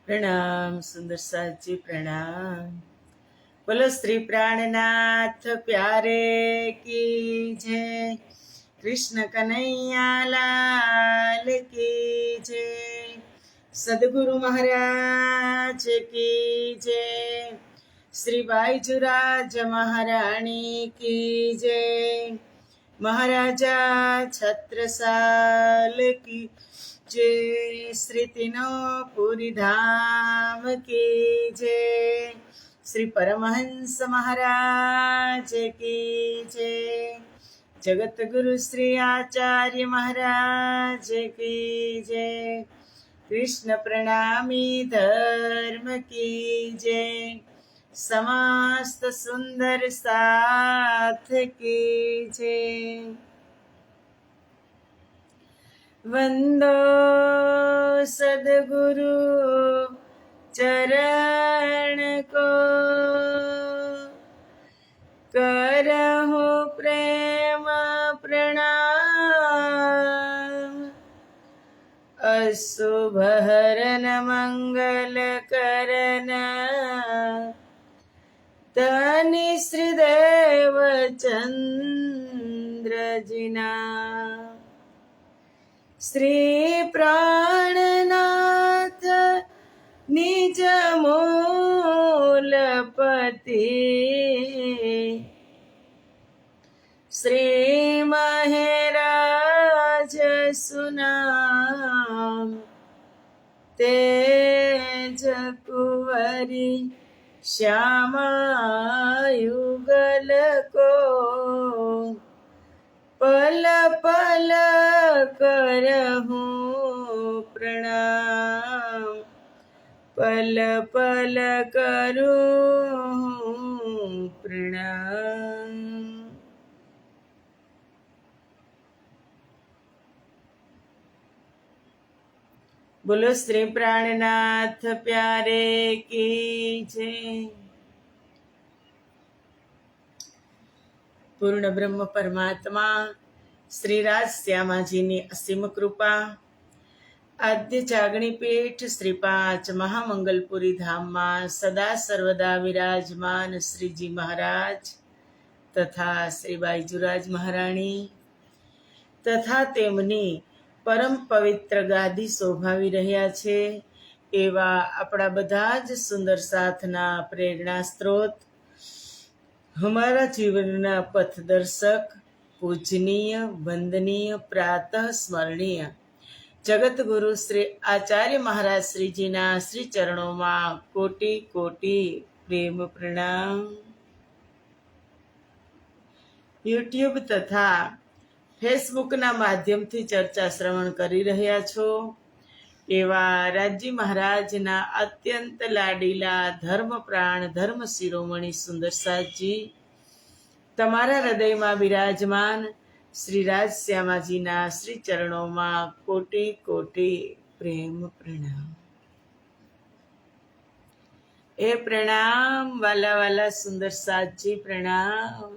प्रणाम सुंदर साथ जी प्रणाम। बोलो श्री प्राणनाथ प्यारे की जय। कृष्ण कन्हैया लाल की जय। सदगुरु महाराज की जय। श्री बाईजुराज महारानी की जय। महाराजा छत्रसाल की जय। श्री तीनों पुरी धाम की जय। श्री परमहंस महाराज की जय। जगत गुरु श्री आचार्य महाराज की जय। कृष्ण प्रणामी धर्म की जय। समस्त सुंदर साथ की जय। वंदो सद्गुरु चरण को, करहु प्रेम प्रणाम। अशुभ हरन मंगल करन, धनि श्रीदेव चंद्र जिना। श्री प्राणनाथ निज मूलपति, श्री महराज सुनाम। तेज कुंवरी श्यामा युगल को, पल पल करहूँ प्रणाम। पल पल करूँ प्रणाम। बोलो श्री प्राणनाथ प्यारे की जय। પૂર્ણ બ્રહ્મ પરમાત્મા શ્રી રાજ શ્યામાજીની અસીમ કૃપા, આદ્ય ચાગણી પીઠ શ્રી 5 મહામંગલપુરી ધામમાં સદા સર્વદા વિરાજમાન શ્રીજી મહારાજ તથા શ્રી બાઈજુરાજ મહારાણી તથા તેમની પરમ પવિત્ર ગાદી શોભાવી રહ્યા છે એવા આપણા બધા જ સુંદર સાથના પ્રેરણા સ્ત્રોત, हमारा जीवनना पथदर्शक, पूजनीय, वंदनीय, प्रातः स्मरणीय जगत गुरु श्री आचार्य महाराज श्री जीना श्री चरणों में कोटि कोटि प्रेम प्रणाम। यूट्यूब तथा फेसबुक ना माध्यम थी चर्चा श्रवण करी रह्या छो एवा राजी महाराज ना अत्यंत लाडीला धर्म प्राण धर्म शिरोमणि सुंदर साथजी, तमारा हृदय में विराजमान श्री राज श्यामाजी ना श्री चरणों में कोटि कोटि प्रेम प्रणाम। ए प्रणाम वाला वाला सुंदर साथजी प्रणाम।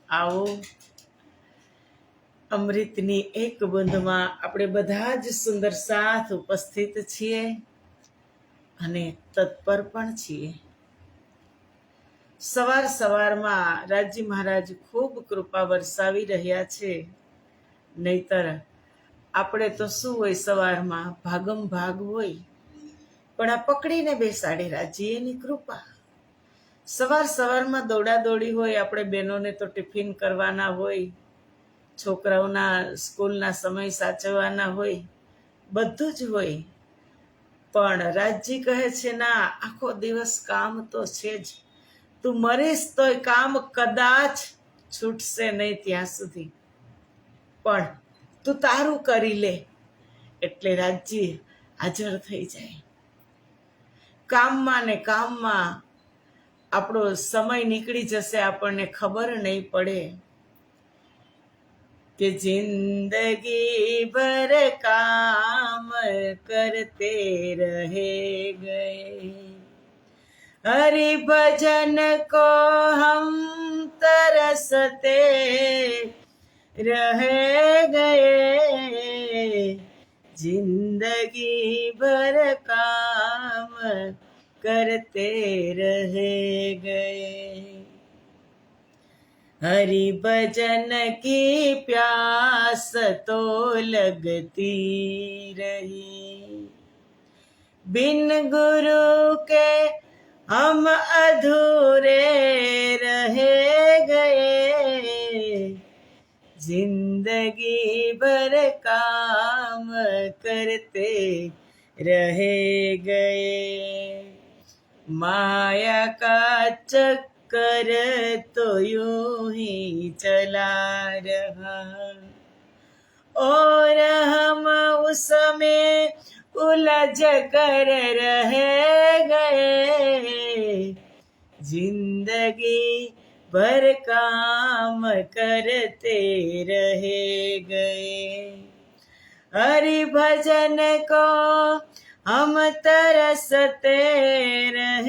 आओ અમૃતની એક બૂંદમાં આપણે બધા જ સુંદર સાથ ઉપસ્થિત છીએ અને તત્પર પણ છીએ। સવાર સવારમાં રાજી મહારાજ ખૂબ કૃપા વરસાવી રહ્યા છે, નહીતર આપણે તો શું હોય સવારમાં ભાગમ ભાગ હોય, પણ આ પકડીને બેસાડે રાજી એની કૃપા। સવાર સવારમાં દોડા દોડી હોય, આપણે બહેનોને તો ટિફિન કરવાના હોય, છોકરાઓના સ્કૂલના સમય સાચવવાના હોય, બધું જ હોય, પણ રાજજી કહે છે ના, આખો દિવસ કામ તો છે જ, તું મરીશ તોય કામ કદાચ છૂટશે નહીં ત્યાં સુધી, પણ તું તારું કરી લે એટલે રાજજી હાજર થઈ જાય। કામમાં ને કામમાં આપણો સમય નીકળી જશે, આપણને ખબર નહીં પડે कि जिंदगी भर काम करते रहे गए, हरि भजन को हम तरसते रह गए। जिंदगी भर काम करते रह गए। हरि भजन की प्यास तो लगती रही, बिन गुरु के हम अधूरे रह गए। जिंदगी भर काम करते रह गए। माया का चक्कर तो यूं ही चला रहा, और हम उसमें उलझ कर रह गए। जिंदगी भर काम करते रह गए। हरि भजन को हम तरसते रह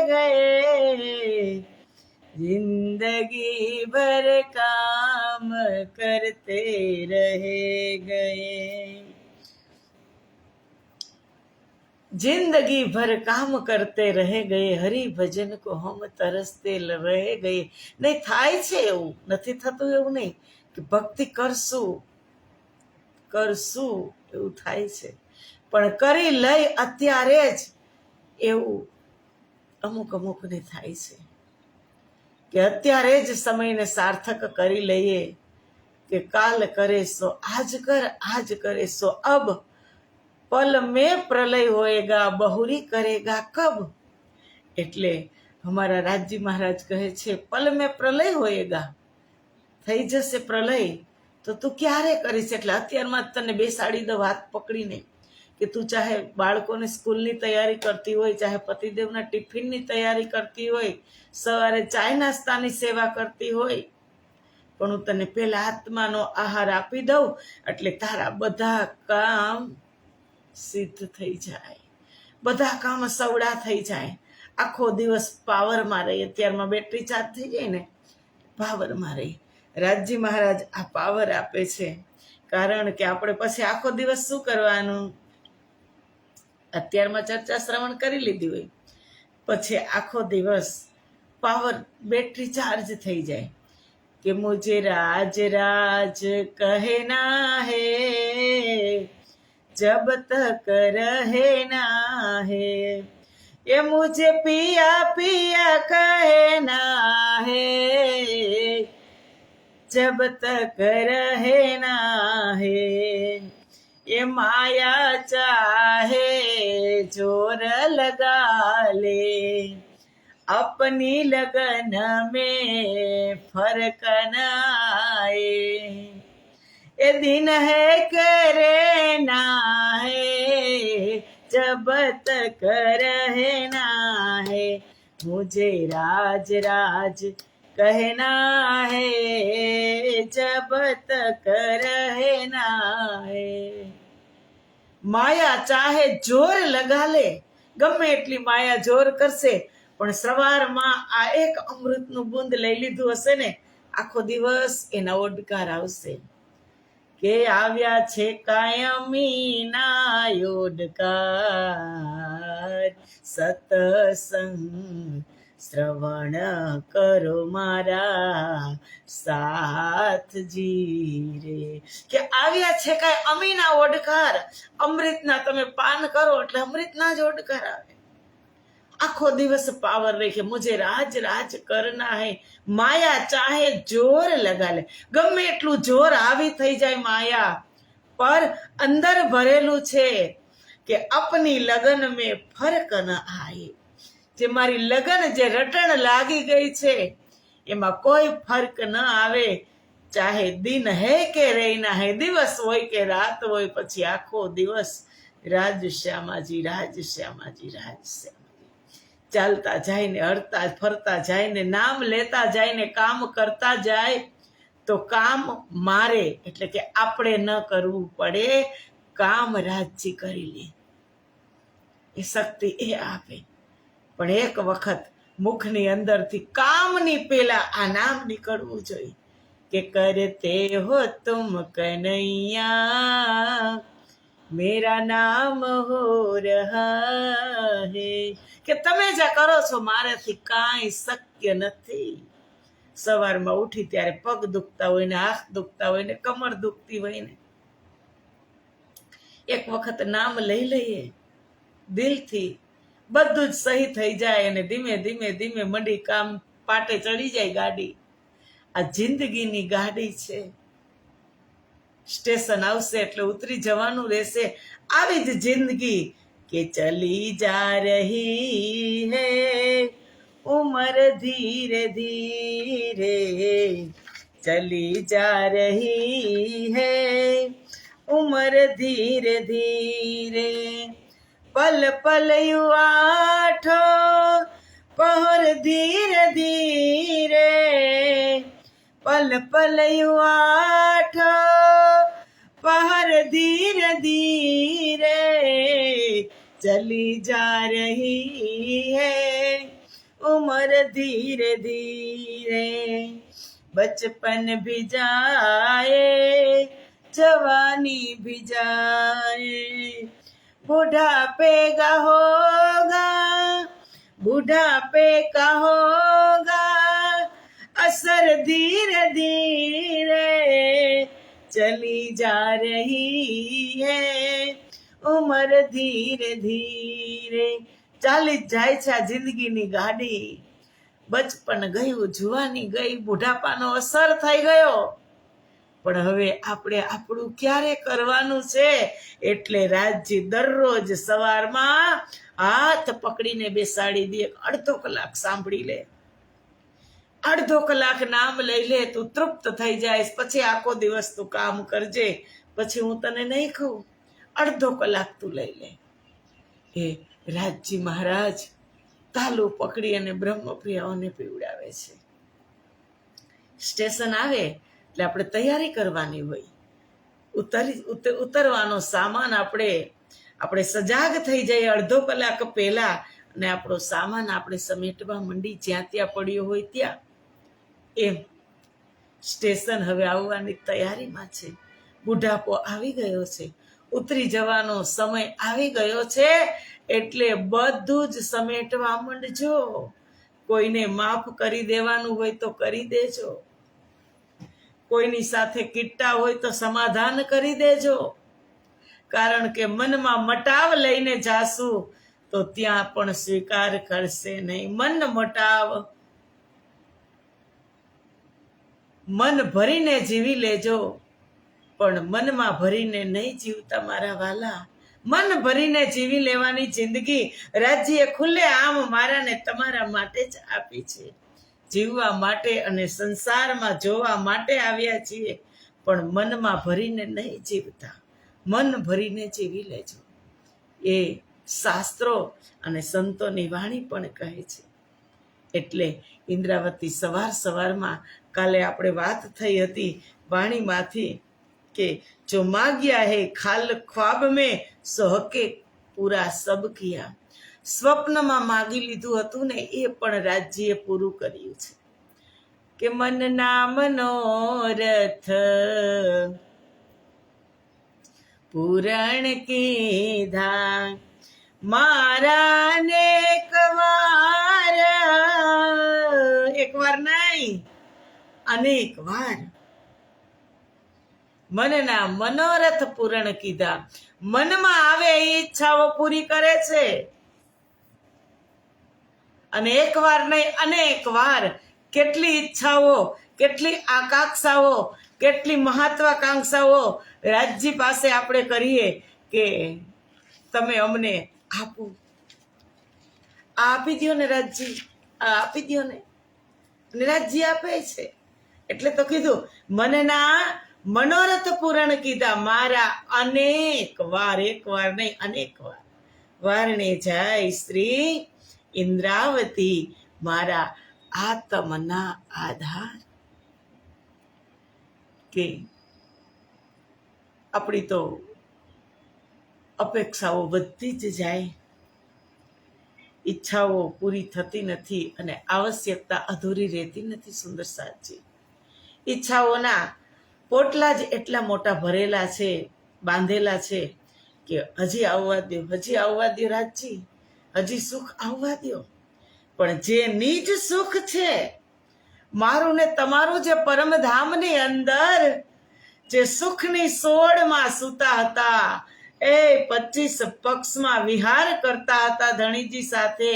गए। जिंदगी भर काम करते रह गए। जिंदगी भर काम करते रह गए, હરિ ભજન કો હમ તરસતે રહે ગયે. નહીં થાય છે એવું, નથી થતું એવું નહીં કે ભક્તિ કરશું એવું થાય છે, પણ કરી લઈ અત્યારે જ એવું અમુકને થાય છે કે અત્યારે જ સમયને સાર્થક કરી લઈએ કે કાલ કરે સો આજ કર, આજ કરે સો અબ, પલ में प्रलय होएगा बहुरी करेगा कब. એટલે અમારા રાજજી મહારાજ કહે છે પલ में प्रलय होएगा, થઈ જશે પ્રલય તો તું ક્યારે કરીશ. એટલે અત્યારમાં જ તને બેસાડી દો હાથ પકડીને કે તું ચાહે બાળકોને સ્કૂલની તૈયારી કરતી હોય, ચાહે પતિદેવના ટિફિનની તૈયારી કરતી હોય, સવારે ચાય નાસ્તાની સેવા કરતી હોય, પણ હું તને પહેલા આત્માનો આહાર આપી દઉં એટલે તારા બધા કામ સિદ્ધ થઈ જાય, બધા કામ સવડા થઈ જાય. આખો દિવસ પાવરમાં રહી. અત્યારમાં બેટરી ચાર્જ થઈ જાય ને, પાવરમાં રહી. રાજજી મહારાજ આ પાવર આપે છે, કારણ કે આપણે પછી આખો દિવસ શું કરવાનું, અત્યારમાં ચર્ચા શ્રવણ કરી લીધી હોય, પછી આખો દિવસ પાવર બેટરી ચાર્જ થઈ જાય કે મુझे राज राज कहना है, जब तक रहना है, ये मुझे पिया पिया कहना है, जब तक रहना है, ये माया चाहे जोर लगा ले, अपनी लगन में फर्क न आए, ये दिन है के रहना है, जब तक रहना है, मुझे राज राज कहना है, जब तक रहना है. માયા ચાહે જોર લગા લે, ગમે એટલી માયા જોર કરશે, પણ સવારમાં આ એક અમૃતનું બુંદ લઈ લીધું હશે ને, આખો દિવસ એના ઓડકાર આવશે કે આવ્યા છે કાયમીના ઓડકાર, સતસંગ શ્રવણ કરો મારા સાથજી રે. કે આવ્યા છે કાંઈ અમીના ઓડકાર, અમૃતના તમે પાન કરો એટલે અમૃતના જ ઓડકાર આવે. આખો દિવસ પાવર રહે કે મુझे રાજ રાજ કરના હૈ, માયા ચાહે જોર લગા લે, ગમે એટલું જોર આવી થઈ જાય માયા, પર અંદર ભરેલું છે કે અપની લગન મેં ફર્ક ન આયે, જે મારી લગન જે રટણ લાગી ગઈ છે એમાં કોઈ ફર્ક ન આવે, ચાહે દિન હે કે રહીના હે, દિવસ હોય કે રાત હોય, પછી આખો દિવસ રાજ શ્યામાજી રાજ શ્યામાજી રાજ શ્યામાજી ચાલતા જાય ને, હરતા ફરતા જાય ને, નામ લેતા જાય ને, કામ કરતા જાય તો કામ મારે, એટલે કે આપણે ન કરવું પડે, કામ રાજજી કરી લે, એ શક્તિ એ આપે. પણ એક વખત મુખની અંદરથી કામની પેલા આ નામ નીકળવું જોઈએ કે કરતે હો તુમ કનૈયા, મેરા નામ હો રહા હે, કે તમે જે કરો છો મારાથી કાંઈ શક્ય નથી. સવારમાં ઉઠી ત્યારે પગ દુખતા હોય ને, હાથ દુખતા હોય ને, કમર દુખતી હોય ને, એક વખત નામ લઈ લઈએ દિલથી, બધું જ સહી થઈ જાય અને ધીમે ધીમે ધીમે મંડી કામ પાટે ચડી જાય ગાડી. આ જિંદગીની ગાડી છે. સ્ટેશન આવશે એટલે ઉતરી જવાનું રહેશે. આવી જ જિંદગી કે ચલી જા રહી હૈ ઉમર ધીરે ધીરે, ચલી જા રહી હૈ ઉમર ધીરે ધીરે, પल पल युवाठो पहर धीरे धीरे, पल पल युवाठो पहर धीरे धीरे, चली जा रही है उम्र धीरे धीरे, बचपन भी जाए जवानी भी जाए, बुढ़ापे का होगा बुढ़ापे का होगा असर धीरे धीरे, चली जा रही है उम्र धीरे धीरे. ચાલી જ જાય છે આ જિંદગીની ગાડી. બચપન ગયું, જુવાની ગઈ, બુઢાપાનો અસર થઈ ગયો. પણ હવે આપણે આપણું ક્યારે કરવાનું છે? એટલે રાજજી દરરોજ સવારમાં હાથ પકડીને બેસાડી દે. અડધો કલાક સાંભળી લે, અડધો કલાક નામ લઈ લે, તું તૃપ્ત થઈ જાય. પછી આખો દિવસ તું કામ કરજે, પછી હું તને નહીં કહું. અડધો કલાક તું લઈ લે. એ રાજજી મહારાજ તાલુ પકડી અને બ્રહ્મપ્રિયાઓને પીવડાવે છે. સ્ટેશન આવે એટલે આપણે તૈયારી કરવાની હોય. ઉતરવાનો સામાન આપણે સજાગ થઈ જાય અડધો કલાક પહેલા, અને આપણો સામાન આપણે સમેટવા મંડી જ્યાં ત્યાં પડ્યો હોય ત્યાં. એમ સ્ટેશન હવે આવવાની તૈયારીમાં છે. બુઢાપો આવી ગયો છે, ઉતરી જવાનો સમય આવી ગયો છે. એટલે બધું જ સમેટવા માંડજો. કોઈને માફ કરી દેવાનું હોય તો કરી દેજો. કોઈની સાથે કિટ્ટા હોય તો સમાધાન કરી દેજો. કારણ કે મનમાં મટાવ લઈને જાશું તો ત્યાં પણ સ્વીકાર કરશે નહીં. મન ભરીને જીવી લેજો, પણ મનમાં ભરીને નહીં જીવતા મારા વાલા. મન ભરીને જીવી લેવાની જિંદગી રાજ્યએ ખુલ્લે આમ મારા ને તમારા માટે જ આપી છે. જીવવા માટે અને સંસારમાં જોવા માટે આવ્યા છીએ, પણ મનમાં ભરીને નહીં જીવતા. મન ભરીને જીવી લેજો. એ શાસ્ત્રો અને સંતોની વાણી પણ કહે છે. એટલે ઇન્દ્રાવતી સવારમાં કાલે આપણે વાત થઈ હતી વાણીમાંથી કે જો માગ્યા હે ખાલ ખ્વાબ મેં સો હકે પૂરા સબ કિયા. સ્વપ્નમાં માગી લીધું હતું ને, એ પણ રાજ્યએ પૂરું કર્યું છે. કે મનના મનોરથ પૂરણ કીધા મારા ને એકવાર નહીં અનેક વાર. મનના મનોરથ પૂરણ કીધા. મનમાં આવે એ ઈચ્છાઓ પૂરી કરે છે. અને એક વાર નહીં અનેક વાર. કેટલી ઈચ્છાઓ, કેટલી આકાંક્ષાઓ, કેટલી મહત્વાકાંક્ષાઓ રાજજી પાસે આપણે કરીએ કે તમે અમને આપો. આ આપી દો ને રાજજી, આ આપી દો ને. અને રાજજી આપે છે. એટલે તો કીધું મનના મનોરથ પૂરણ કીધા મારા અનેક વાર. એક વાર નહીં અનેક વાર. વારણે જાય શ્રી ઇન્દ્રાવતી મારા આત્મના આધાર. કે આપણી તો અપેક્ષાઓ વધતી જ જાય, ઈચ્છાઓ પૂરી થતી નથી અને આવશ્યકતા અધૂરી રહેતી નથી. સુંદર સાચી ઈચ્છાઓના પોટલા જ એટલા મોટા ભરેલા છે, બાંધેલા છે કે હજી આવવા દો, હજી આવવા દો રાજજી, હજી સુખ આવવા દો. પણ જે નિજ સુખ છે, મારું ને તમારું જે પરમધામની અંદર જે સુખની સોળમાં સૂતા હતા, એ 25 પક્ષમાં વિહાર કરતા હતા ધણીજી સાથે,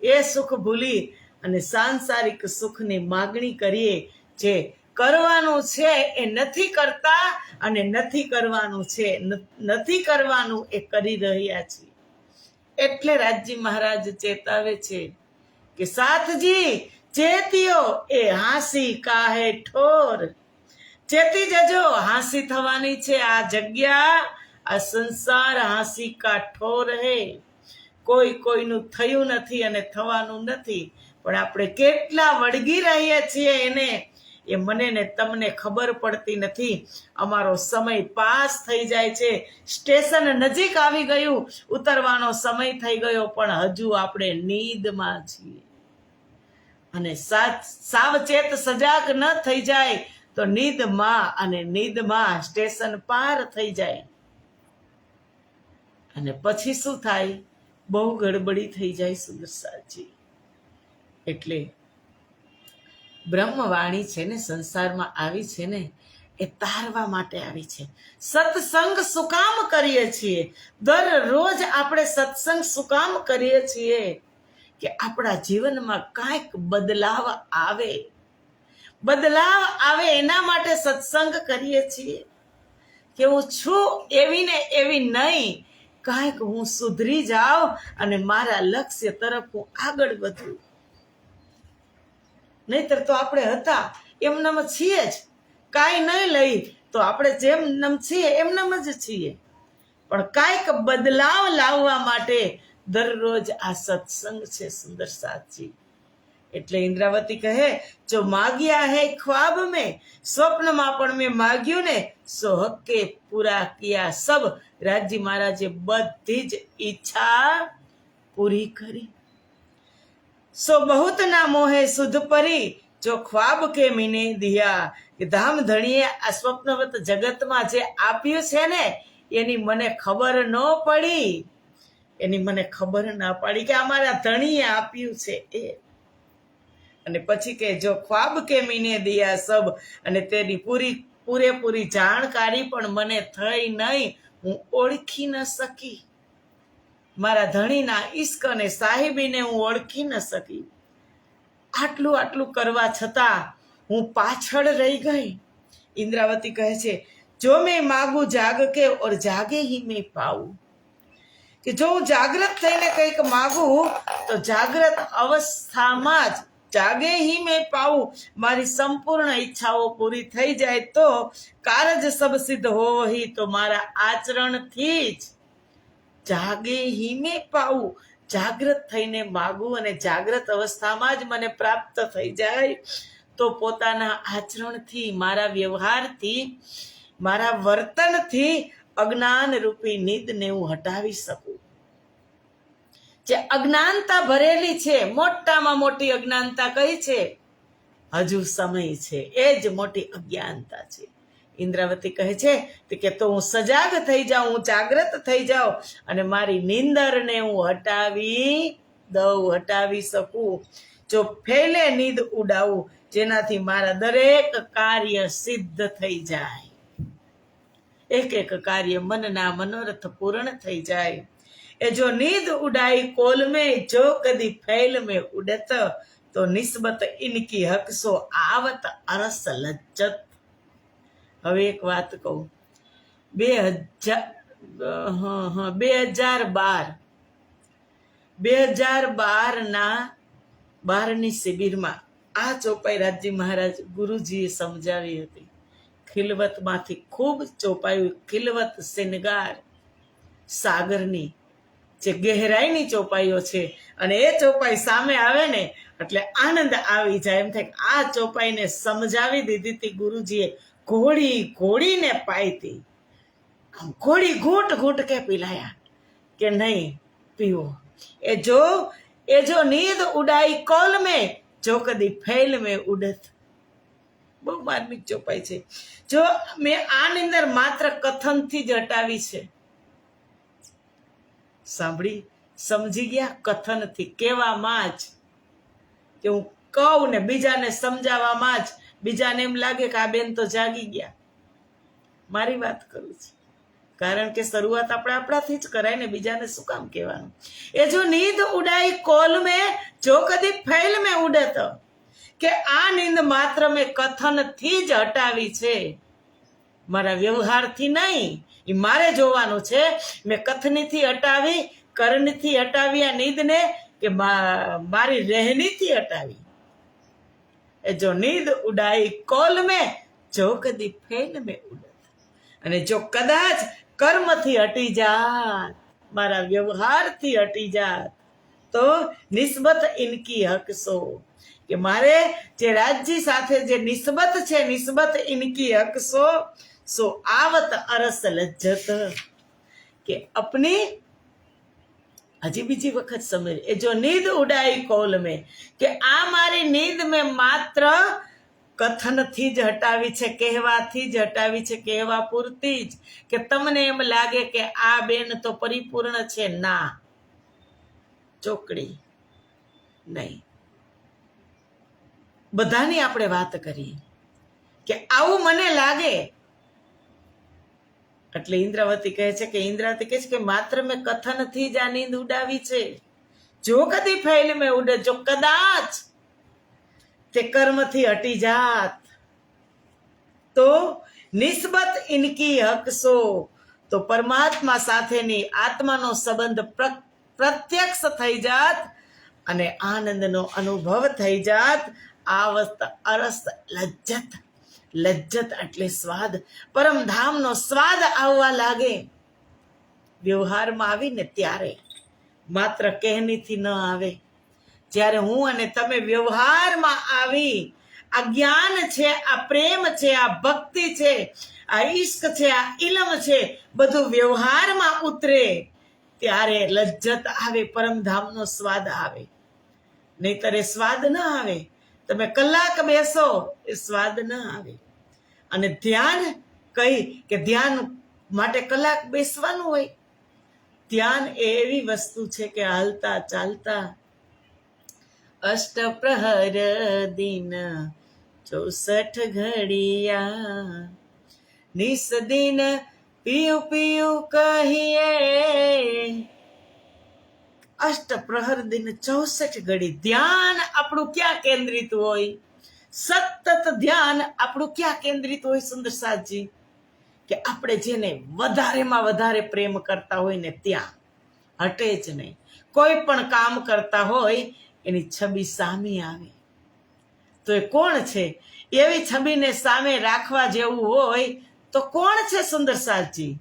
એ સુખ ભૂલી અને સાંસારિક સુખની માગણી કરીએ. જે કરવાનું છે એ નથી કરતા, અને નથી કરવાનું છે નથી કરવાનું એ કરી રહ્યા છીએ. એટલે રાજજી મહારાજ ચેતાવે છે કે સાથજી ચેતિયો એ હાંસી કાહે ઠોર. ચેતી જજો, હાંસી થવાની છે આ જગ્યા, આ સંસાર હાંસી કા ઠોર હે. કોઈ કોઈનું થયું નથી અને થવાનું નથી, પણ આપણે કેટલા વળગી રહીએ છીએ એને, એ મને ને તમને ખબર પડતી નથી. અમારો સમય પાસ થઈ જાય છે, સ્ટેશન નજીક આવી ગયું, ઉતરવાનો સમય થઈ ગયો, પણ હજુ આપણે નીંદમાં છીએ. અને સાવચેત સજાગ ન થઈ જાય તો નીંદમાં, અને નીંદમાં સ્ટેશન પાર થઈ જાય, અને પછી શું થાય? બહુ ગડબડી થઈ જાય સુદર્શનજી. એટલે બ્રહ્મવાણી છે ને સંસારમાં આવી છે ને, એ તારવા માટે આવી છે. સત્સંગ શું કામ કરીએ છીએ? દરરોજ આપણે સત્સંગ શું કામ કરીએ છીએ? કે આપણા જીવનમાં કાંઈક બદલાવ આવે. બદલાવ આવે એના માટે સત્સંગ કરીએ છીએ. કે હું છું એવી ને એવી નહીં, કાંઈક હું સુધરી જાઉં અને મારા લક્ષ્ય તરફ હું આગળ વધું. નહીતર તો આપણે હતા એમનામ છીએ જ, કાંઈ નહીં લઈ તો આપણે જેમ નમ છીએ એમનામ જ છીએ. પણ કાંઈક બદલાવ લાવવા માટે દરરોજ આ સત્સંગ છે સુંદર સાથજી. એટલે ઇન્દ્રાવતી કહે, જો માગ્યા હે ખ્વાબ મેં, સ્વપ્નમાં પણ મેં માગ્યું ને, સો હક્કે પૂરા કિયા સબ. રાજજી મહારાજે બધી જ ઈચ્છા પૂરી કરી. સો બહુત ના મોહે સુધ પરી, જો ખ્વાબ કે મીને દિયા. કે ધામ ધણીએ આ સ્વપ્નવત જગતમાં જે આપ્યું છે ને, એની મને ખબર ન પડી, એની મને ખબર ના પડી કે અમારા ધણીએ આપ્યું છે એ. અને પછી કે જો ખ્વાબ કે મીને દિયા સબ, અને તેની પૂરેપૂરી જાણકારી પણ મને થઈ નહીં, હું ઓળખી ન શકી. મારા ધણીના ઈશ્ક અને સાહેબીને હું ઓળખી ન શકી. આટલું કરવા છતાં હું પાછળ રહી ગઈ. ઇન્દ્રાવતી કહે છે, જો મેં માગું જાગ કે ઓર જાગે હી મેં પાઉં. કે જો હું જાગ્રત થઈને કંઈક માગું તો જાગ્રત અવસ્થામાં જ જાગે હી મેં પાઉં, મારી સંપૂર્ણ ઈચ્છાઓ પૂરી થઈ જાય તો કારજ સબ સિદ્ધ હોવહી, તો મારા આચરણથી જ જાગે હી મેં પાઉં. જાગ્રત થઈને માગું અને જાગ્રત અવસ્થામાં જ મને પ્રાપ્ત થઈ જાય તો પોતાના આચરણથી, મારા વ્યવહારથી, મારા વર્તનથી અજ્ઞાન રૂપી નિંદને હું હટાવી શકું. જે અજ્ઞાનતા ભરેલી છે, મોટામાં મોટી અજ્ઞાનતા કઈ છે? હજુ સમય છે, એ જ મોટી અજ્ઞાનતા છે. ઇન્દ્રાવતી કહે છે કે તો હું સજાગ થઈ જાઉં, હું જાગ્રત થઈ જાઉં અને મારી નીંદરને હું હટાવી શકું. જો ફેલે નીંદ ઉડાવું, જેનાથી મારા દરેક કાર્ય સિદ્ધ થઈ જાય, એક એક કાર્ય મનના મનોરથ પૂર્ણ થઈ જાય. એ જો નીંદ ઉડાઈ કોલ में, જો કદી ફૈલ में ઉડત, તો નિસ્બત ઇનકી હકસો આવત અરસ લજ્જત. હવે એક વાત કહું, 2012ની શિબિરમાં આ ચોપાઈ રાજજી મહારાજ ગુરુજીએ સમજાવી હતી. ખિલવતમાંથી ખૂબ ચોપાયું, ખિલવત શિનગાર સાગરની જે ગહેરાઈની ચોપાઈઓ છે, અને એ ચોપાઈ સામે આવે ને એટલે આનંદ આવી જાય. એમ થાય આ ચોપાઈને સમજાવી દીધી હતી ગુરુજીએ, ઘોડીને પાઈતી. આમ ઘોડી ઘૂંટ ઘૂંટ કે પીલાયા કે નહીં પીવો. એ જો નીંદ ઉડાઈ કોલ મેં, જો કદી ફેલ મેં ઉડત. બહુ માર્મિક ચોપાઈ છે. જો મેં આ નિંદર માત્ર કથનથી જ હટાવી છે, સાંભળી સમજી ગયા? કથનથી, કહેવામાં જ, કે હું કહું ને બીજાને સમજાવવામાં જ બીજાને એમ લાગે કે આ બેન તો જાગી ગયા. મારી વાત કરું છું, કારણ કે શરૂઆત આપણે આપણાથી જ કરાય ને, બીજાને શું કામ કહેવાનું? એ જો નીંદ ઉડાઈ કોલ મેં, જો કદી ફેલ મેં ઉડત, કે આ નીંદ માત્ર મેં કથનથી જ હટાવી છે, મારા વ્યવહારથી નહીં. એ મારે જોવાનું છે, મેં કથનીથી હટાવી, કરણથી હટાવી આ નીંદને, કે મારી રહેણીથી હટાવી. એ જો નીંદ ઉડાઈ કોલ મેં, જો કદી ફેલ મેં ઉડત. અને જો કદાચ કર્મથી હટી જાત, મારા વ્યવહારથી હટી જાત, તો નિસ્બત ઇનકી હકસો, કે મારે જે રાજ્ય સાથે જે નિસ્બત છે, નિસ્બત ઇનકી હકસો, સો આવત અરસ લજ્જત, કે અપની, હજી બીજી વખત સમજ, એ જો નીંદ ઉડાઈ કોલ મેં, કે આ મારી નીંદ મેં માત્ર કથનથી જ હટાવી છે, કહેવાથી જ હટાવી છે, કહેવા પૂરતી જ, કે તમને એમ લાગે કે આ બેન તો પરિપૂર્ણ છે. ના, ચોકડી નહીં. બધાની આપણે વાત કરીએ કે આવું મને લાગે, એટલે ઇન્દ્રાવતી કહે છે કે માત્ર મેં કથનથી જ આ નીંદ ઉડાવી છે. જો કદી ફેલ મેં ઉડે, જો કદાચ તે કર્મથી હટી જાત, તો નિસ્બત ઇનકી હકસો, તો પરમાત્મા સાથેની આત્માનો સંબંધ પ્રત્યક્ષ થઈ જાત અને આનંદનો અનુભવ થઈ જાત. આવત અરસ લજ્જત, લજ્જત એટલે સ્વાદ, પરમધામનો સ્વાદ આવવા લાગે વ્યવહારમાં આવીને ત્યારે, માત્ર કહેનીથી ન આવે. જ્યારે હું અને તમે વ્યવહારમાં આવી, આ જ્ઞાન છે, આ પ્રેમ છે, આ ભક્તિ છે, આ ઈશ્ક છે, આ ઇલમ છે, બધું વ્યવહારમાં ઉતરે ત્યારે લજ્જત આવે, પરમધામનો સ્વાદ આવે. નહીતર એ સ્વાદ ન આવે. તમે કલાક બેસો, એ સ્વાદ ન આવે. અને ધ્યાન, કહી કે ધ્યાન માટે કલાક બેસવાનું હોય. ધ્યાન એ એવી વસ્તુ છે કે હાલતા ચાલતા અષ્ટપ્રહર દિન 64 ઘડિયા, નિસ દિન પિયું પિયું કહીએ. અષ્ટપ્રહર દિન 64 ઘડી ધ્યાન આપણું ક્યાં કેન્દ્રિત હોય? સતત ધ્યાન આપણું ક્યાં કેન્દ્રિત હોય? સુંદર સાજી, કે આપણે જેને વધારેમાં વધારે પ્રેમ કરતા હોય ને ત્યાં હટે જ નહીં. કોઈ પણ કામ કરતા હોય એની છબી સામે આવે, તો એ કોણ છે? એવી છબીને સામે રાખવા જેવું હોય તો કોણ છે? સુંદર સાજી,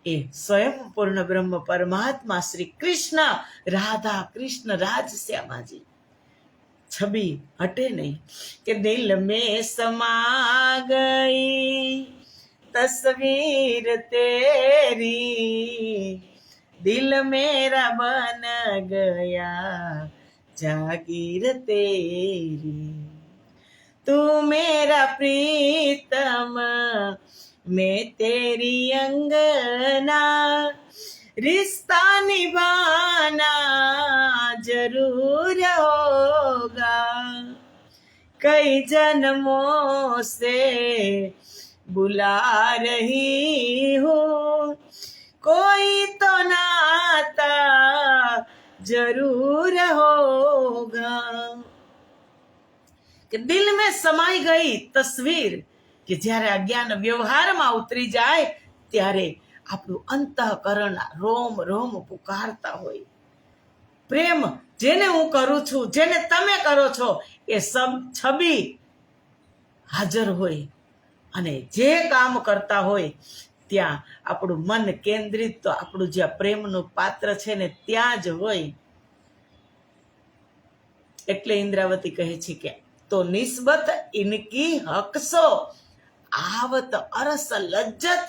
એ સ્વયં પૂર્ણ બ્રહ્મ પરમાત્મા શ્રી કૃષ્ણ, રાધા કૃષ્ણ, રાજ શ્યામાજી. છબી હટે નહીં. કે દિલ મેં સમા ગઈ તસવીર તેરી, દિલ મેરા બન ગયા જાગીર તેરી, તું મેરા પ્રીતમ मैं तेरी अंगना, रिश्ता निभाना जरूर होगा, कई जन्मों से बुला रही हूँ, कोई तो नाता जरूर होगा. કે દિલ મેં સમાઈ ગઈ તસવીર, કે જ્યારે અજ્ઞાન વ્યવહારમાં ઉતરી જાય ત્યારે આપણું અંતઃકરણ રોમ રોમ પુકારતા હોય. પ્રેમ જેને હું કરું છું, જેને તમે કરો છો, એ સબ છબી હાજર હોય. અને જે કામ કરતા હોય ત્યાં આપણું મન કેન્દ્રિત, તો આપણું જ્યાં પ્રેમનું પાત્ર છે ને ત્યાં જ હોય. એટલે ઇન્દ્રાવતી કહે છે કે તો નિસ્બત ઇનકી હકસો, આવત અરસ લજ્જત.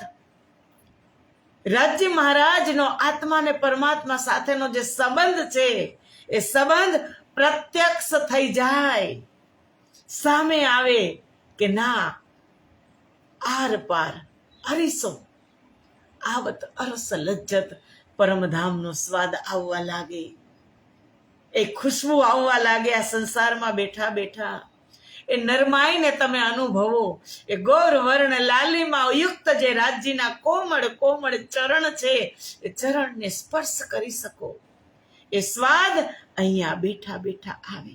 રાજ્ય મહારાજનો આત્મા ને પરમાત્મા સાથેનો જે સંબંધ છે, એ સંબંધ પ્રત્યક્ષ થઈ જાય, સામે આવે કે ના, આર પાર અરીસો. આવત અરસ લજ્જત, પરમધામનો સ્વાદ આવવા લાગે, એ ખુશ્બુ આવવા લાગે આ સંસારમાં બેઠા બેઠા. એ નરમાઈને તમે અનુભવો. એ ગૌરવર્ણ લાલીમાં યુક્ત જે રાજ્યના કોમળ કોમળ ચરણ છે, એ ચરણને સ્પર્શ કરી શકો. એ સ્વાદ અહીંયા બેઠા બેઠા આવે.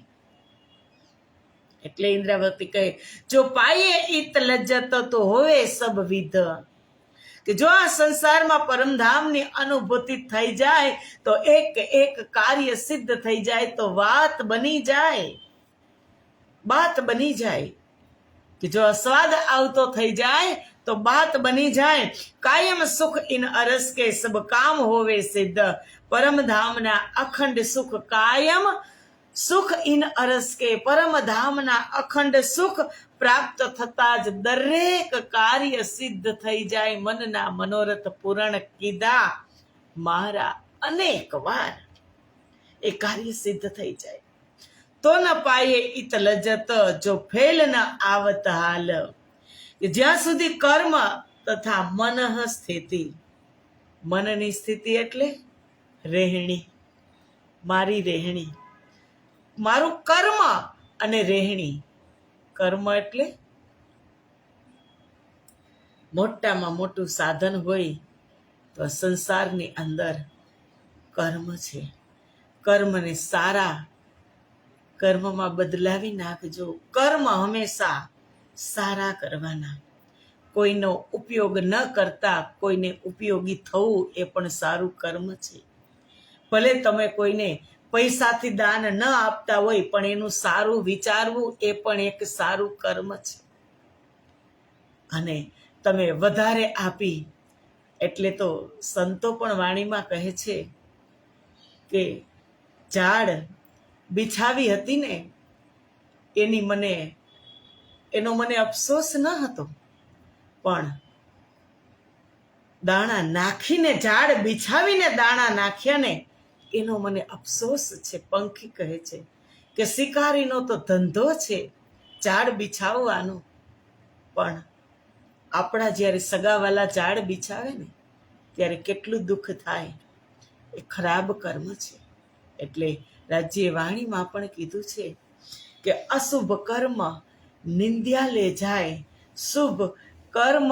એટલે ઇન્દ્રાવતી કહે, જો પાયે ઈત લજ્જત તો હોવે સબ વિધ. કે જો આ સંસારમાં પરમધામની અનુભૂતિ થઈ જાય તો એક એક કાર્ય સિદ્ધ થઈ જાય, તો વાત બની જાય. બાત બની જાય. કે જો સ્વાદ આવતો થઈ જાય તો બાત બની જાય. કાયમ સુખ ઇન અરસ કે સબ કામ હોવે સિદ્ધ. પરમધામના અખંડ સુખ કાયમ સુખ ઇન અરસ કે, પરમધામના અખંડ સુખ પ્રાપ્ત થતા જ દરેક કાર્ય સિદ્ધ થઈ જાય. મનના મનોરથ પૂરણ કીધા મારા અનેક વાર. એ કાર્ય સિદ્ધ થઈ જાય. તો ન પાયે ઈત લજ્જત જો ફેલ ન આવત હાલ. કે જ્યાં સુધી કર્મ તથા મન સ્થિતિ. મનની સ્થિતિ એટલે રહેણી, મારી રહેણી, મારું કર્મ અને રહેણી. કર્મ એટલે મોટામાં મોટું સાધન હોય તો સંસારની અંદર કર્મ છે. કર્મને સારા કર્મમાં બદલાવી નાખજો. કર્મ હંમેશા સારા કરવાના. કોઈનો ઉપયોગ ન કરતા કોઈને ઉપયોગી થવું એ પણ સારું કર્મ છે. ભલે તમે કોઈને પૈસાથી દાન ન આપતા હોય, પણ એનું સારું વિચારવું એ પણ એક સારું કર્મ છે. અને તમે વધારે આપી એટલે તો સંતો પણ વાણીમાં કહે છે કે ઝાડ બિછાવી હતી ને એનો મને અફસોસ ન હતો, પણ દાણા નાખીને, ઝાડ બિછાવીને દાણા નાખ્યા ને એનો મને અફસોસ છે. પંખી કહે છે કે શિકારીનો તો ધંધો છે ઝાડ બિછાવવાનો, પણ આપણા જ્યારે સગાવાલા ઝાડ બિછાવે ને ત્યારે કેટલું દુઃખ થાય. એ ખરાબ કર્મ છે. એટલે રાજ્ય વાણીમાં પણ કીધું છે કે અશુભ કર્મ નિંદ્યા લે જાય, શુભ કર્મ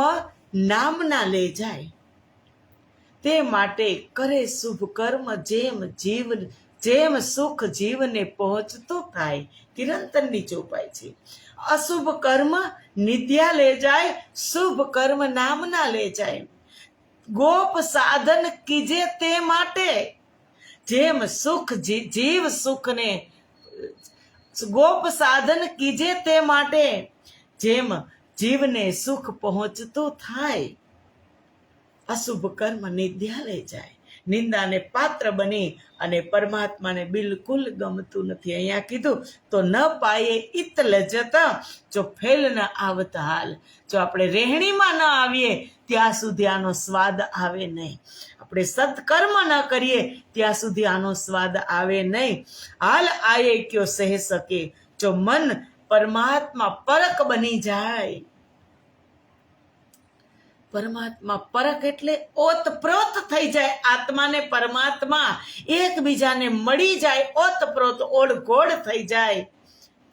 નામના લે જાય. તે માટે કરે શુભ કર્મ જેમ સુખ જીવને પહોંચતો થાય. કિરંતરની ચોપાઈ છે. અશુભ કર્મ નિંદ્યા લે જાય, શુભ કર્મ નામના લે જાય. ગોપ સાધન કીજે તે માટે, જેમ સુખ જીવ સુખને, ગોપ સાધન કીજે તે માટે, જેમ જીવને સુખ પહોંચતું થાય. અશુભ કર્મ નિંદ્યા લઈ જાય. નિંદાને પાત્ર બની અને પરમાત્માને બિલકુલ ગમતું નથી. અહીંયા કીધું તો ન પાયે ઈત લજ્જત જો ફેલ ન આવત હાલ. જો આપણે રહેણીમાં ન આવીએ ત્યાં સુધી આનો સ્વાદ આવે નહીં. આપણે સત્કર્મ ન કરીએ ત્યાં સુધી આનો સ્વાદ આવે નહીં. હાલ આયે ક્યો સહ શકે. જો મન પરમાત્મા પરક બની જાય. પરમાત્મા પરક એટલે ઓતપ્રોત થઈ જાય. આત્માને પરમાત્મા એકબીજાને મળી જાય, ઓતપ્રોત ઓળઘોળ થઈ જાય.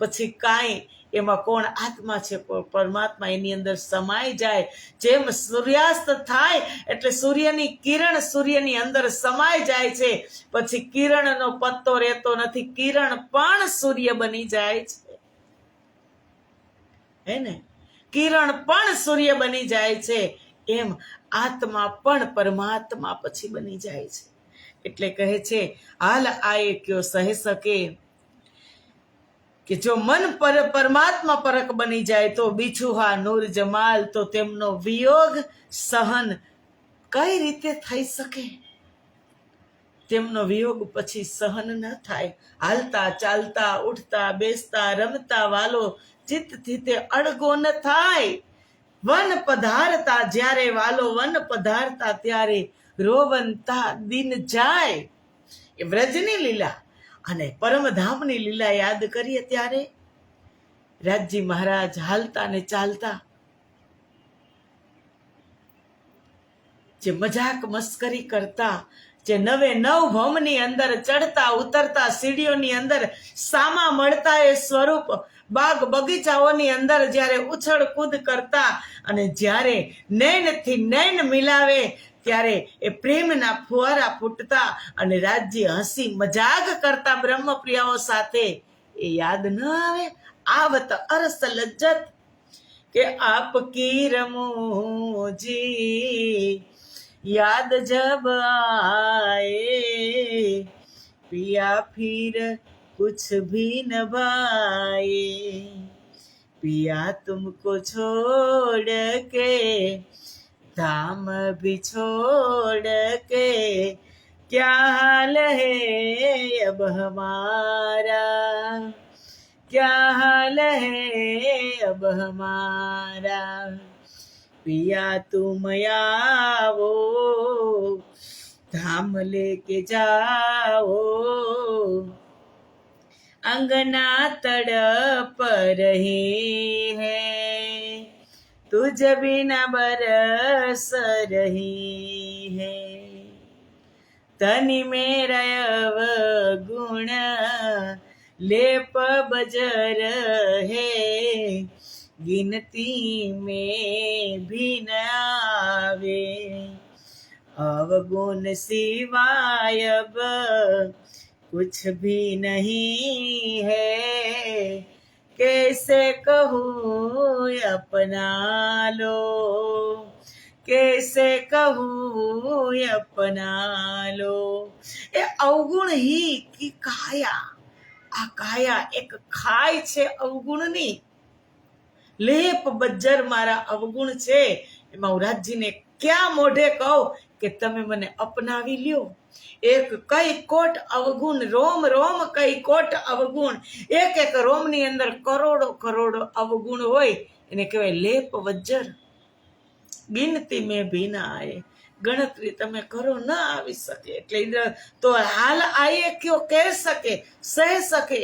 પછી કાંઈ એમાં કોણ આત્મા છે, પરમાત્મા એની અંદર સમાઈ જાય. જેમ સૂર્યાસ્ત થાય એટલે સૂર્યની કિરણ સૂર્યની અંદર સમાઈ જાય છે. પછી કિરણનો પત્તો રહેતો નથી, કિરણ પણ સૂર્ય બની જાય છે. હે ને, કિરણ પણ સૂર્ય બની જાય છે. એમ આત્મા પણ પરમાત્મા પછી બની જાય છે. એટલે કહે છે હાલ આયે ક્યો સહી શકે. કે જો મન પર પરમાત્મા પરક બની જાય તો બિછુહા નૂર જમાલ, તો તેમનો વિયોગ સહન કઈ રીતે થઈ શકે? તેમનો વિયોગ પછી સહન ન થાય. હાલતા ચાલતા ઉઠતા બેસતા રમતા વાલો ચિત્તથી તે અડગો ન થાય. વન પધારતા જ્યારે વાલો વન પધારતા ત્યારે રોવંતા દિન જાય. એ વ્રજની લીલા અને પરમધામની લીલા યાદ કરીએ ત્યારે રાજજી મહારાજ હાલતા ને ચાલતા જે મજાક મસ્કરી કરતા, જે નવે નવ ભવની અંદર ચડતા ઉતરતા સીડીઓની અંદર સામા મળતા એ સ્વરૂપ બાગ બગીચાઓની અંદર જ્યારે ઉછળ કૂદ કરતા અને જ્યારે નૈનથી નૈન મિલાવે ત્યારે એ પ્રેમના ફુવારા ફૂટતા અને રાજ્ય હસી મજાક કરતા બ્રહ્મપ્રિયાઓ સાથે એ યાદ ન આવે? આવત અરસ લજ્જત કે આપકી રમૂજી याद जब आए पिया फिर कुछ भी न भाए पिया तुमको छोड़ के धाम भी छोड़ के क्या हाल है अब हमारा क्या हाल है अब हमारा पिया तुम आओ धाम लेके जाओ अंगना तड़प रहे हैं तुझ बिना बरस रही है तनि मेरा अवगुण लेप बजर है गिनती में भी न आवे अवगुण सिवाय अब कुछ भी नहीं है कैसे कहूँ अपना लो कैसे कहूँ अपना लो એ અવગુણ ही की કાયા આ કાયા એક ખાય છે અવગુણની લેપ બજ્જર મારા અવગુણ છે એમાં હું રાજજીને ક્યાં મોઢે કહું કે તમે મને અપનાવી લ્યો એક કઈ કોટ અવગુણ રોમ રોમ કઈ કોટ અવગુણ એક એક રોમની અંદર કરોડો કરોડો અવગુણ હોય એને કહેવાય લેપ વજ્જર ગિનતી મેં ભી ના આયે ગણતરી તમે કરો ન આવી શકે એટલે ઇન્દ્ર તો હાલ આયે ક્યો કહે શકે સહી શકે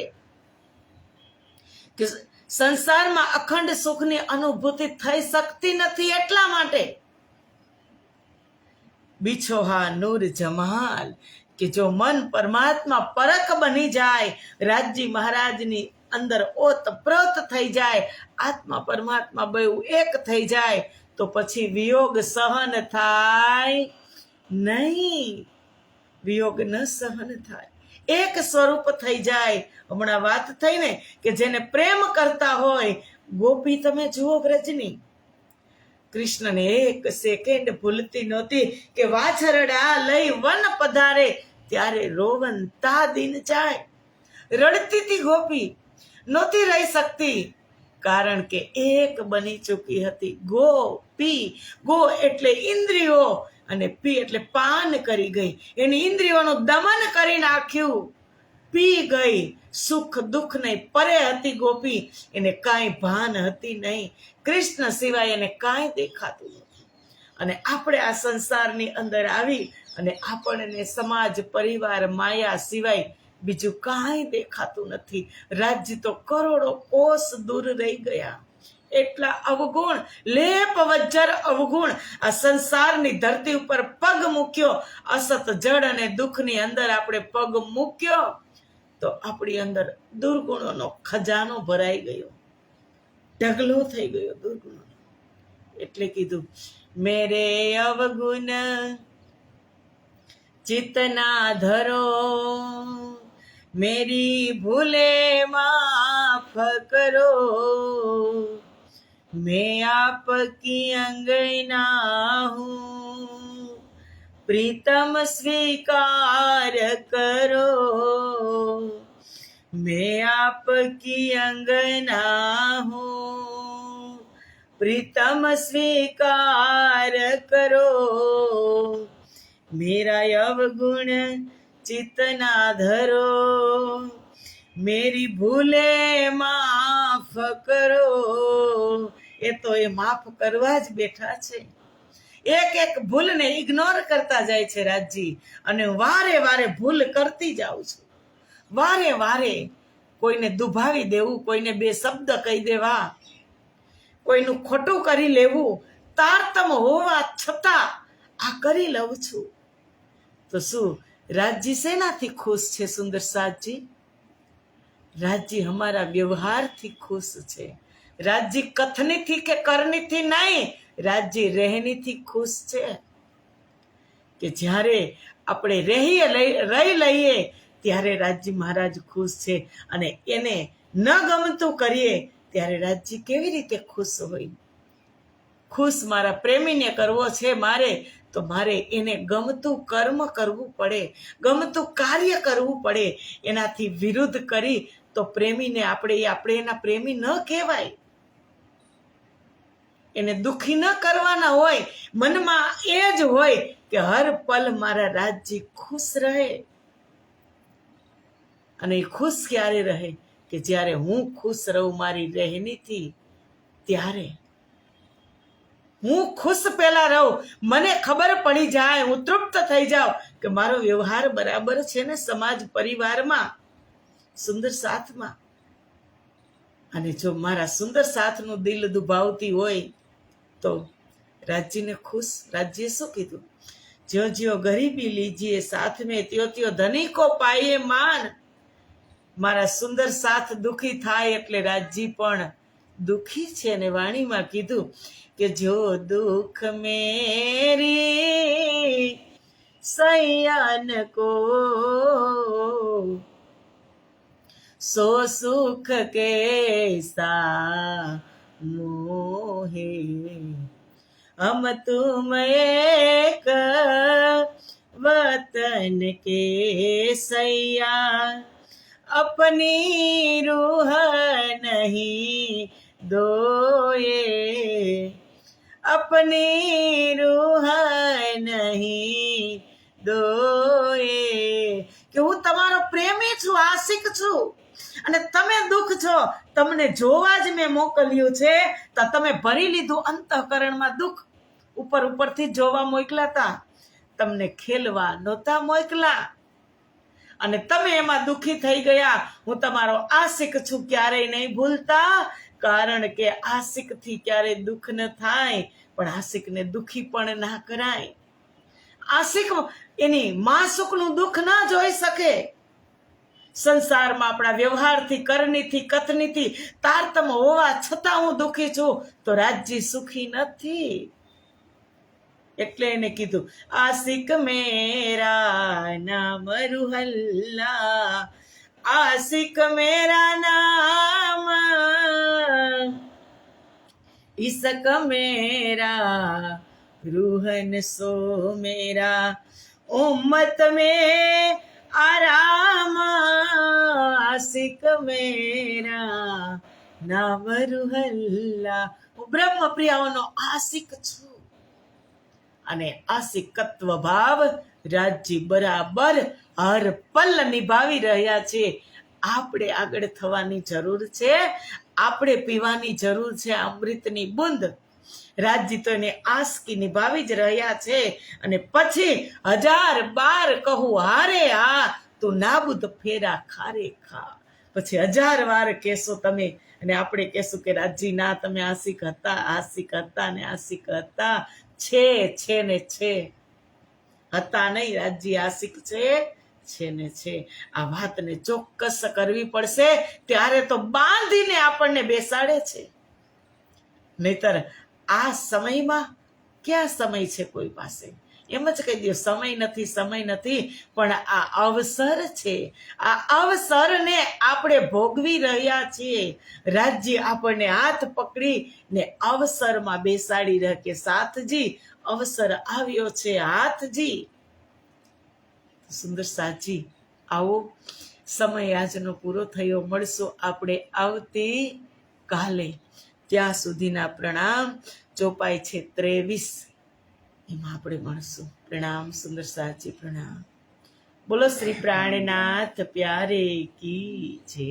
કે સંસારમાં અખંડ સુખની અનુભૂતિ થઈ શકતી નથી એટલા માટે બીછો હા નૂર જમાલ કે જો મન પરમાત્મા પરખ બની જાય રાજજી મહારાજની અંદર ઓતપ્રોત થઈ જાય આત્મા પરમાત્મા બેઉ એક થઈ જાય તો પછી વિયોગ સહન થાય નહીં વિયોગ ન સહન થાય એક સ્વરૂપ થઈ જાય હમણાં વાત થઈ ને કે જેને પ્રેમ કરતા હોય ગોપી તમે જુઓ વ્રજની કૃષ્ણને એક સેકન્ડ ભૂલતી નહોતી કે વાછરડા લઈ વન પધારે ત્યારે રોવંતા દિન જાય રડતી હતી ગોપી નહોતી રહી શકતી કારણ કે એક બની ચૂકી હતી ગોપી ગો એટલે ઇન્દ્રિયો અને પી એટલે પાન કરી ગઈ એની ઇન્દ્રિયોનું દમન કરી નાખ્યું પી ગઈ સુખ દુઃખ નહીં પરે હતી ગોપી એને કાંઈ ભાન હતી નહીં કૃષ્ણ સિવાય એને કાંઈ દેખાતું નથી અને આપણે આ સંસારની અંદર આવી અને આપણને સમાજ પરિવાર માયા સિવાય બીજું કાંઈ દેખાતું નથી રાજ્ય તો કરોડો કોષ દૂર રહી ગયા એટલા અવગુણ લેપ વજ્જર અવગુણ આ સંસારની ધરતી ઉપર પગ મૂક્યો અસત જડ અને દુઃખની અંદર આપણે પગ મૂક્યો તો આપણી અંદર દુર્ગુણોનો ખજાનો ભરાઈ ગયો ઢગલો થઈ ગયો દુર્ગુણો એટલે કીધું મેરે અવગુણ ચિતના ધરો मेरी भूले माफ करो मैं आपकी अंगना हूँ प्रीतम स्वीकार करो मैं आपकी अंगना हूँ प्रीतम स्वीकार करो मेरा अवगुण चितना धरो मेरी भूले माफ કરો એ તો એ માફ કરવા જ બેઠા છે એક એક ભૂલને ઇગ્નોર કરતા જાય છે રાજજી અને વારે વારે ભૂલ કરતી જાઉં છું વારે વારે કોઈને દુભાવી દેવું કોઈને બે શબ્દ કહી દેવા કોઈનું ખોટું કરી લેવું તારતમ હોવા છતાં આ કરી લઉં છું તો શું રાજજી શેનાથી ખુશ છે? સુંદર સાજી, રાજજી हमारा વ્યવહારથી ખુશ છે. રાજજી કથનીથી કે કરનીથી નહીં, રાજજી રહેણીથી ખુશ છે. કે જ્યારે આપણે રહી લઈએ ત્યારે રાજજી મહારાજ ખુશ છે, અને એને ન ગમતું કરીએ ત્યારે રાજજી કેવી રીતે ખુશ હોય? ખુશ મારા પ્રેમીને કરવો છે મારે, તો મારે એને ગમતું કર્મ કરવું પડે, ગમતું કાર્ય કરવું પડે. એનાથી વિરુદ્ધ કરી તો પ્રેમીને આપણે એના પ્રેમી ન કહેવાય. એને દુઃખી ન કરવાના હોય, મનમાં એ જ હોય કે હર પલ મારા રાજજી ખુશ રહે. અને એ ખુશ ક્યારે રહે? કે જ્યારે હું ખુશ રહું મારી રહેણીથી, ત્યારે હું ખુશ પહેલા રહું, મને ખબર પડી જાય, હું તૃપ્ત થઈ જાઉં કે મારો વ્યવહાર બરાબર છે ને સમાજ પરિવારમાં, સુંદર સાથમાં. અને જો મારા સુંદર સાથનું દિલ દુભાવતી હોય તો રાજજીને ખુશ. રાજજીએ શું કીધું? જ્યો જ્યો ગરીબી લીજીએ સાથ મેં, ત્યો ત્યો ધની કો પાઈએ માન. મારા સુંદર સાથ દુઃખી થાય એટલે રાજજી પણ દુઃખી છે. અને વાણીમાં કીધું કે જો દુઃખ મેરી સૈયાન કો, સો સુખ कैसा मोहे, हम तुम एक वतन के सैया, अपनी रूह नहीं दोए, अपनी रूह नहीं दोए. કે હું તમારો પ્રેમી છું, આશિક છું, અને તમે દુઃખ છો, તમને જોવા જ મેં મોકલ્યું છે. તો તમે ભરી લીધું અંતઃકરણમાં દુઃખ, ઉપરથી જોવા મોકલા હતા, તમને ખેલવા નહોતા મોકલા, અને તમે એમાં દુઃખી થઈ ગયા. હું તમારો આશિક છું, ક્યારેય નહીં ભૂલતા, કારણ કે આશિકથી ક્યારેય દુઃખ ન થાય, પણ આશિકને દુઃખી પણ ના કરાય. આશિક એની માસુકનું દુઃખ ના જોઈ શકે. સંસારમાં આપણા વ્યવહારથી, કરણીથી, કથનીથી તારતમ હોવા છતાં હું દુઃખી છું, તો રાજજી સુખી નથી. એટલે એને કીધું આશિક મેરા નામ રૂહલ્લા, આશિક મેરા નામ ઇસક મેરા रूहन सो मेरा, उम्मत में आराम, आशिक मेरा नाम रूहल्ला. હું બ્રહ્મ પ્રિયાઓનો આશિક છું. અને આશિકત્વ ભાવ રાજજી બરાબર હર પલ નિભાવી રહ્યા છે. આપણે આગળ થવાની જરૂર છે, આપણે પીવાની જરૂર છે અમૃતની બુંદ. રાજજી તો એને આસકી નિભાવી જ રહ્યા છે. અને પછી 1000 કહું હારે હા, તું નાબૂદ ફેરા ખારે ખા. પછી 1000 વાર કહેશો તમે, અને આપણે કહેશું કે રાજજી ના, તમે આશિક હતા, આશિક હતા ને આશિક હતા. છે ને છે, હતા નહીં. રાજજી આશિક છે ને છે. આ વાતને ચોક્કસ કરવી પડશે, ત્યારે તો બાંધીને આપણને બેસાડે છે. નહીતર આ સમયમાં ક્યાં સમય છે કોઈ પાસે? એમ જ કહી દો સમય નથી, સમય નથી. પણ આ અવસર છે, આ અવસરને આપણે ભોગવી રહ્યા છીએ. રાજ્ય આપણને હાથ પકડીને અવસરમાં બેસાડી રહે કે સાથજી અવસર આવ્યો છે, હાથજી. સુંદર સાજી, આવો સમય આજનો પૂરો થયો. મળશું આપણે આવતી કાલે. ત્યાં સુધીના પ્રણામ. ચોપાઈ છે 23, એમાં આપણે મળશું. પ્રણામ સુંદર સાચી, પ્રણામ. બોલો શ્રી પ્રાણનાથ પ્યારે કી જય.